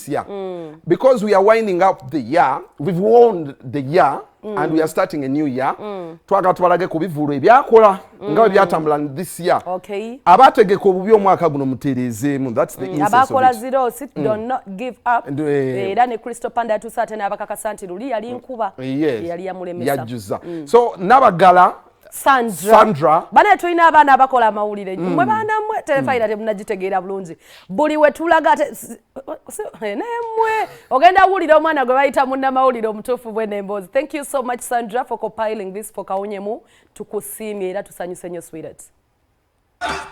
this year. Because we are winding up the year, we've won the year, and we are starting a new year. Twagala tubalage ku bivulu ebyakola nga byatambula this year. Okay. Abategeka obubi omwaka guno mutereezeemu. That's the essence of abakola it. zero sit do not give up. Era ne Crystal Panda tusate n'abakakasa nti luli yali nkuba yali yamulemesa. Yajjuza. So nabagala Sandra bana tulina abaana abakola amawulire mwe baana mwe telefayina temunagitegeera bulungi buli we tulaga nemwe ogenda wulira omwana gwe bayita munnamawulire omutuufu bw'enemboozi. Thank you so much Sandra for compiling this for kawunyemu tukusiimye era tusanyuse nnyo sweetheart.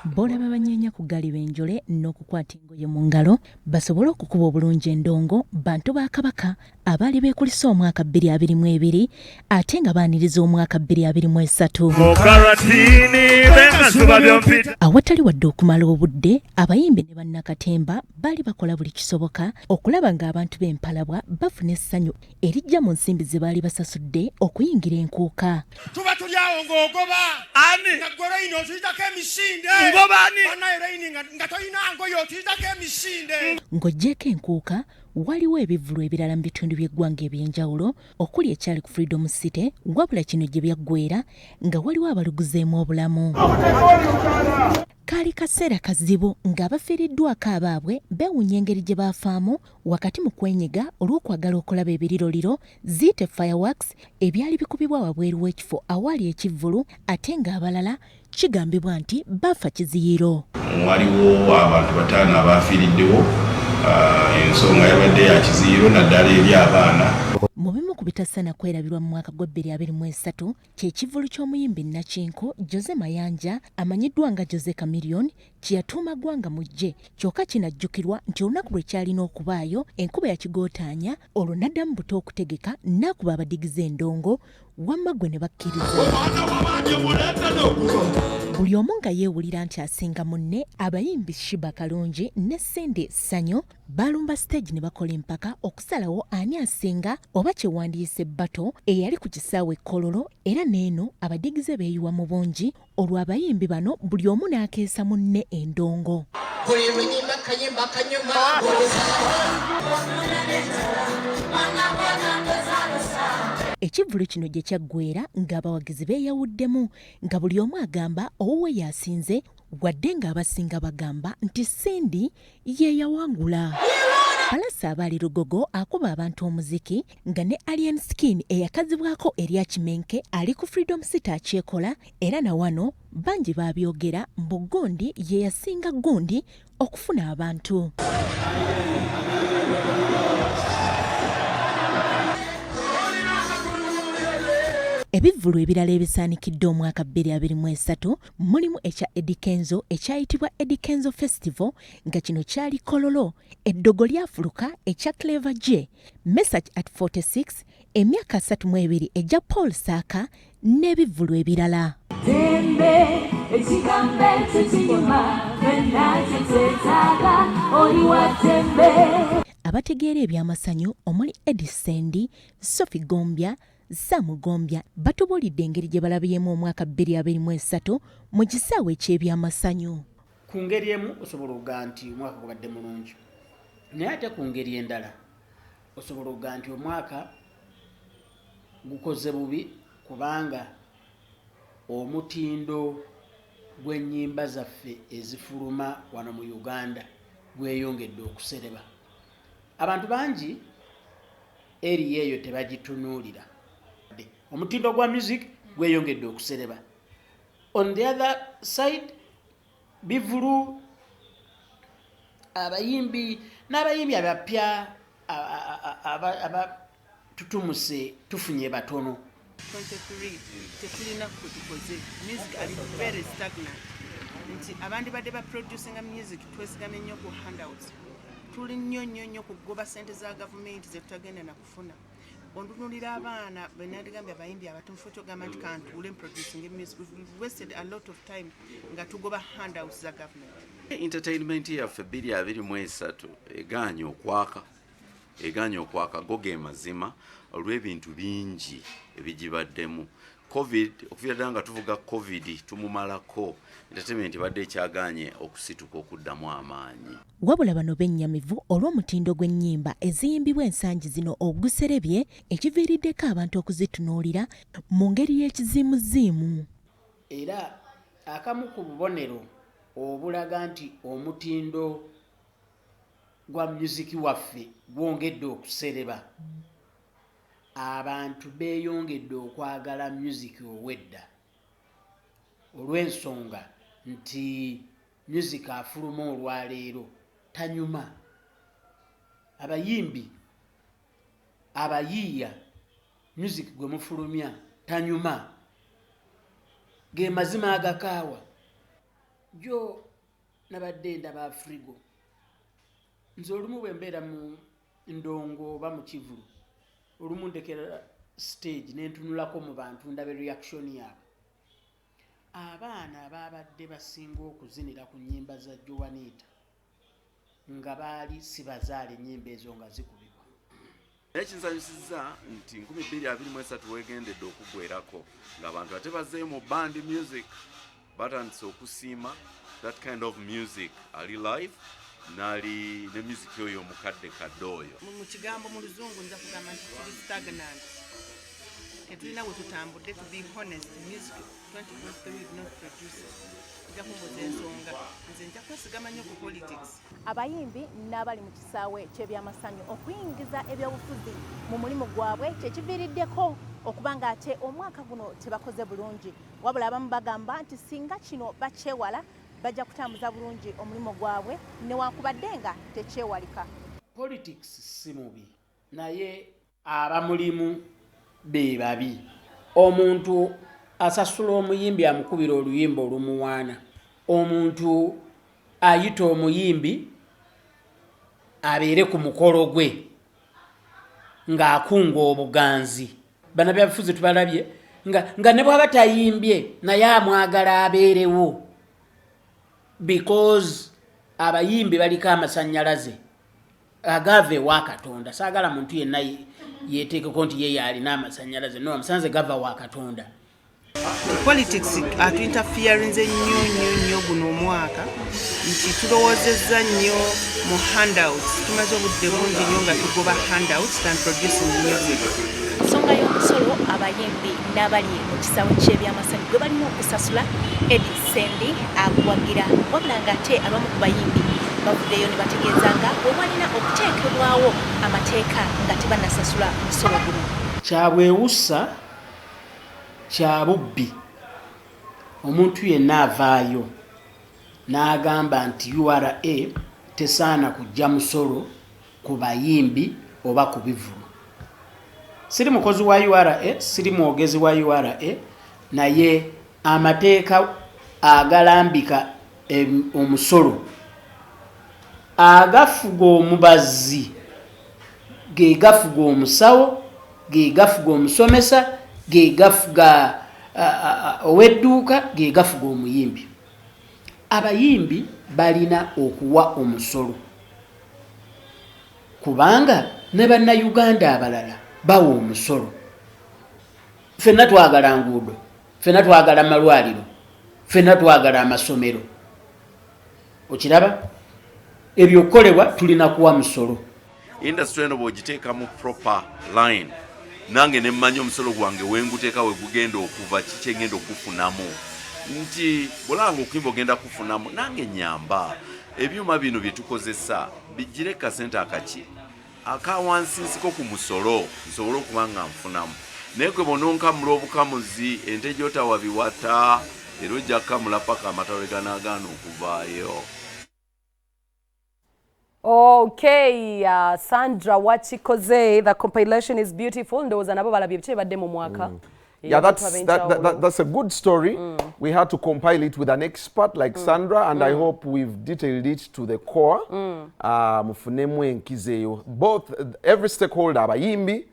Bolaba banyenya kugali benjole n'okukwata engoye mu ngalo basobole okukuba obulungi endongo bantu ba Kabaka abali beekulisa omwaka 2022 ate nga baaniriza omwaka 2023. Awatali wadde okumala obudde abayimbi ne bannakatemba bali bakola buli kisoboka okulaba ng'abantu b'empalabwa bafuna essanyu erijja mu nsimbi ze baali basasudde okuyingira enkuuka. Tuba tuli awo ng'ogoba ani nga ggwe ino otuyitako emisinde ngobani banayo nga toyina ngoyo otuyitako emisinde. Ng'oggyeko enkuuka waliwo ebivulu ebirala mu bitundu by'eggwanga eby'enjawulo okuli ekyali ku Freedom City wabula kino gye byaggweera nga waliwo abaluguzeemu obulamu. Kaali kaseera kazibu ng'abafiiriddwako abaabwe beewunya engeri gye baafaamu wakati mu kwenyiga olw'okwagala okulaba ebiriroliro ziyite fireworks ebyali bikubibwa wabweru w'ekifo awali ekivvulu ate ng'abalala kigambibwa nti bafa kiziyiro. Waliwo abantu 5 abaafiiriddewo ensonga yabadde ya kiziyiro naddala eri abaana. Mu bimu ku bitasaana kwerabirwa mu mwaka gwa 2023 ky'ekivvulu ky'omuyimbi Nakinku Jose Mayanja amanyiddwa nga Jose Chameleon kye yatuuma ggwanga mujje kyokka kinajjukirwa nti olunaku lwe kyalina okubaayo enkuba yakigootaanya olwo n'addamu buto okutegeka n'akuba abadigiza endongo wamma gwe ne bakkiriza. Buli omu nga yeewulira nti asinga munne abayimbi Shiba Kalungi ne Sende Sanyo balumba stage ne bakola empaka okusalawo ani asinga oba kyewandiise bato eyali ku kisaawe Kololo era n'eno abadigize beeyiwa mu bungi olwo abayimbi bano buli omu n'akeesa munne endongo. Ekivvulu kino gye kyaggweera ng'abawagizi beeyawuddemu nga buli omu agamba owuwe yasinze wadde ng'abasinga bagamba nti Sindi ye yawangula. Palasa abaali Lugogo akuba abantu omuziki nga ne Alien Skin eyakazibwako erya Kimenke ali ku Freedom City akyekola era na wano bangi baabyogera mbu Gondi ye yasinga Gondi okufuna abantu. Ebivvulu ebirala ebisaanikiddde omwaka 2023 mulimu ekya Edikenzo ekyayitibwa Edikenzo Festival nga kino kyali Kololo, eddogo lyafuluka ekya Clever J, Message at 46, emyaka 32 ejja Paul Saka n'ebivvulu ebirala. Abategeera ebyamasanyu omuli Edisendi, Sophie Gombya, Samugombya batubuulidde engeri gye balabyemu omwaka 2023 mu kisaawe eky'ebyamasanyu. Ku ngeri emu osobola okugaa nti omwaka gubadde mulungi naye ate ku ngeri endala osobola okugaa nti omwaka gukoze bubi kubanga omutindo gw'ennyimba zaffe ezifuluma wano mu Uganda gweyongedde okusereba. Abantu bangi eri eyo tebagitunuulira. Omutindo gwa music gweyongedde okusereba. On the other side bivulu abayimbi n'abayimbi abapya tutumuse tufunye batono. 23 tetulina kutukoze music ali very stagnant nti abandi badde ba producing music twesigamye nnyo ku handouts tuli nnyo kugoba sente za government zetutagenda na kufuna ondunulira abaana benagambye abayimbi abatumfu kyogamba nti kantule producing music. We've wasted a lot of time nga tugoba handouts za government. Entertainment yaffe 2023 eganya okwaka goge mazima olw'ebintu bingi ebigibaddemu covid okuviira ddala nga tuvuga covid tumumalako entertainment badde ekyaganye okusituka okuddamu amaanyi. Wabula bano bennyamivu olw'omutindo gw'ennyimba eziyimbibwa ensangi zino oguserebye ekiviiriddeko abantu okuzitunuulira mu ngeri y'ekiziimuziimu. Era akamu ku bubonero obulaga nti omutindo gwa muziki waffe gwongedde okusereba, abantu beeyongedde okwagala muziki ow'edda olw'ensonga nti muziki afuluma olwaleero tanyuma. Abayimbi abayiiya muziki gwe mufulumya tanyuma, ge mazima agakaawa. Jo nabadde ndaba Afrigo, nze olumu bwe mbeera mu ndongo oba mu Kivulu, olumu ndekera stage nentunulako mu bantu ndabe reaction yaabwe. Abaana ababadde basinga okuzinira ku nnyimba za Joanita nga baali sibazaala ennyimba ezo nga zikubibwa. Ekinsanyusizza nti 2023 wegendedde okugwerako ng'abantu ate bazzeeyo mu band music batandise okusiima that kind of music ali live nali ne music oyo omukadde kadde oyo. Mu kigambo mu luzungu nza kugamba nti tuli stagnant. Tetulina we tutambudde, to be honest, music 2023 is not produced. Nja kumbuza ensonga nze nja kwesigama nnyo ku politics. Abayimbi n'abali mu kisaawe ky'ebyamasanyu okuyingiza ebyobufuzi mu mulimu gwabwe kyekiviiriddeko okuba ng'ate omwaka guno tebakoze bulungi, wabula abamu bagamba nti singa kino bakyewala bajja kutambuza bulungi omulimu gwabwe newankubadde nga tekyewalika. Politics si mubi naye abamulimu be babi. Omuntu asasula omuyimbi amukubira oluyimba olumuwaana, omuntu ayita omuyimbi abeere ku mukolo gwe ng'akunga obuganzi. Bana byabufuzi tubalabye nga ne bw'aba tayimbye naye amwagala abeerewo, because abayimbi baliko amasannyalaze agava ewa Katonda. Saagala muntu yenna yeeteekeko nti ye yalina amasannyalaze, no, amusanze gava wa Katonda. Politics atuinterference nnyo guno omwaka nti tulowoozezza nnyo mu handouts. Tumaze obudde bungi nnyo nga tugoba handouts than producing music. Ensonga y'omusolo abayimbi n'abali mu kisaawe ky'ebyamasanyu gwe balina okusasula Eddie Sendi aguwagira, wabula ng'ate abamu ku bayimbi bavuddeyo ne bategeeza nga bwe walina okuteekebwawo amateeka nga tebannasasula musolo guno. Kyabwewussa, kya bubbi omuntu yenna avaayo n'agamba nti URA tesaana kujja musolo ku bayimbi oba ku bivulu. Siri mukozi wa URA, siri mwogezi wa URA, naye amateeka agalambika omusolo agafuga omubazi, ge gafuga omusawo, ge gafuga omusomesa, ge gafuga ow'edduuka, ge gafuga omuyimbi. Abayimbi balina okuwa omusolo kubanga ne bannayuganda abalala bawa omusolo. Ffenna twagala nguudo, ffenna twagala malwaliro, ffenna twagala amasomero. Okiraba? Ebyo kukolebwa tulina kuwa musolo. Industry eno bw'ogiteeka mu proper line, nange ne mmanyi omusolo gwange wenguteeka we gugenda okuva kiki ngenda okufunamu, nti bolanga okuyimba ogenda kufunamu, nange nyamba ebyuma bino bye tukozesa bijjire kasente akaki akawansinsiko ku musolo nsobole okuba nga nfunamu. Naye gwe bononkamula obukamuzi ente gy'otawa biwata era ojja kukamula paka amatalo ganaagaana okuvaayo. Okay, Sandra Wachikoze, the compilation is beautiful. Ndowooza nabo balabye biki badde mu mwaka. Yeah, that's a good story. We had to compile it with an expert like Sandra, and I hope we've detailed it to the core. Mufunemu enkizeyo. Both, every stakeholder, abayimbi,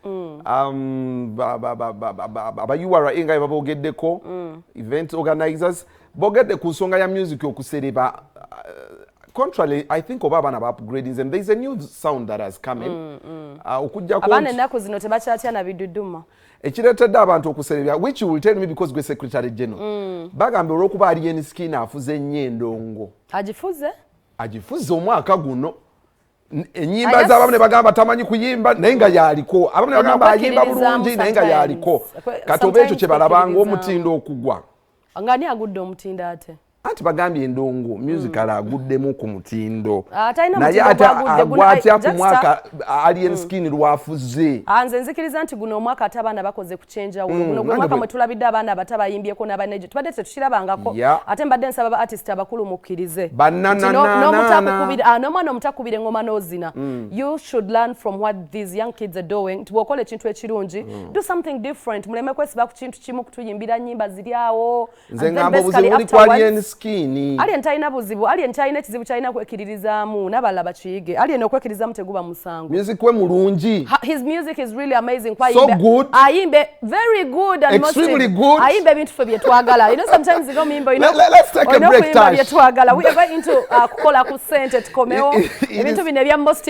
abayuwara inga babogeddeko, event organizers, bogedde ku nsonga ya music okusereba. Contrarily, I think Obaba have upgrading them. There's a new sound that has come in. okujja ko abana ennaku zino tebakyatya na biduduma ekireetedde abantu okuserebya which will tell me because gwe secretary general bagambye olw'okuba ali Skin afuze nnyo endongo agifuze omwaka guno enyimba z'abamu ne bagamba tamanyi kuyimba naye nga yaliko abamu ne bagamba ayimba bulungi naye nga yaliko kati oba ekyo kye balabanga omutindo okugwa ngani agudde omutindo ate anti bagambye endongo musical aguddemu ku mutindo naye ate agwatya ku mwaka Alien Skin lwafuze nze nzikiriza nti guno omwaka ate abaana bakoze ku chenjawulo guno gwe mwaka mwe tulabidde abaana abato bayimbyeko n'abanejo tubadde tetukirabangako ate mbadde nsaba ba artist abakulu mukkirize n'omwana omutakubira engoma n'ozina you should learn from what these young kids are doing tibwokola ekintu ekirungi do something different muleme kwesiba ku kintu kimu kutuyimbira nnyimba ziri awo nze ngamba obuzibu buli ku Alien Skin Alien talina buzibu Alien talina ekizibu kyalina kwekiririzaamu n'abalala bakiyige Alien okwekiririzaamu teguba musango music we mulungi his music is really amazing so good ayimbe very good and extremely good ayimbe ebintu ffe bye twagala sometimes you know mimbo let's take a break time bye twagala we are going into kukola ku sente tukomewo ebintu bino ebya most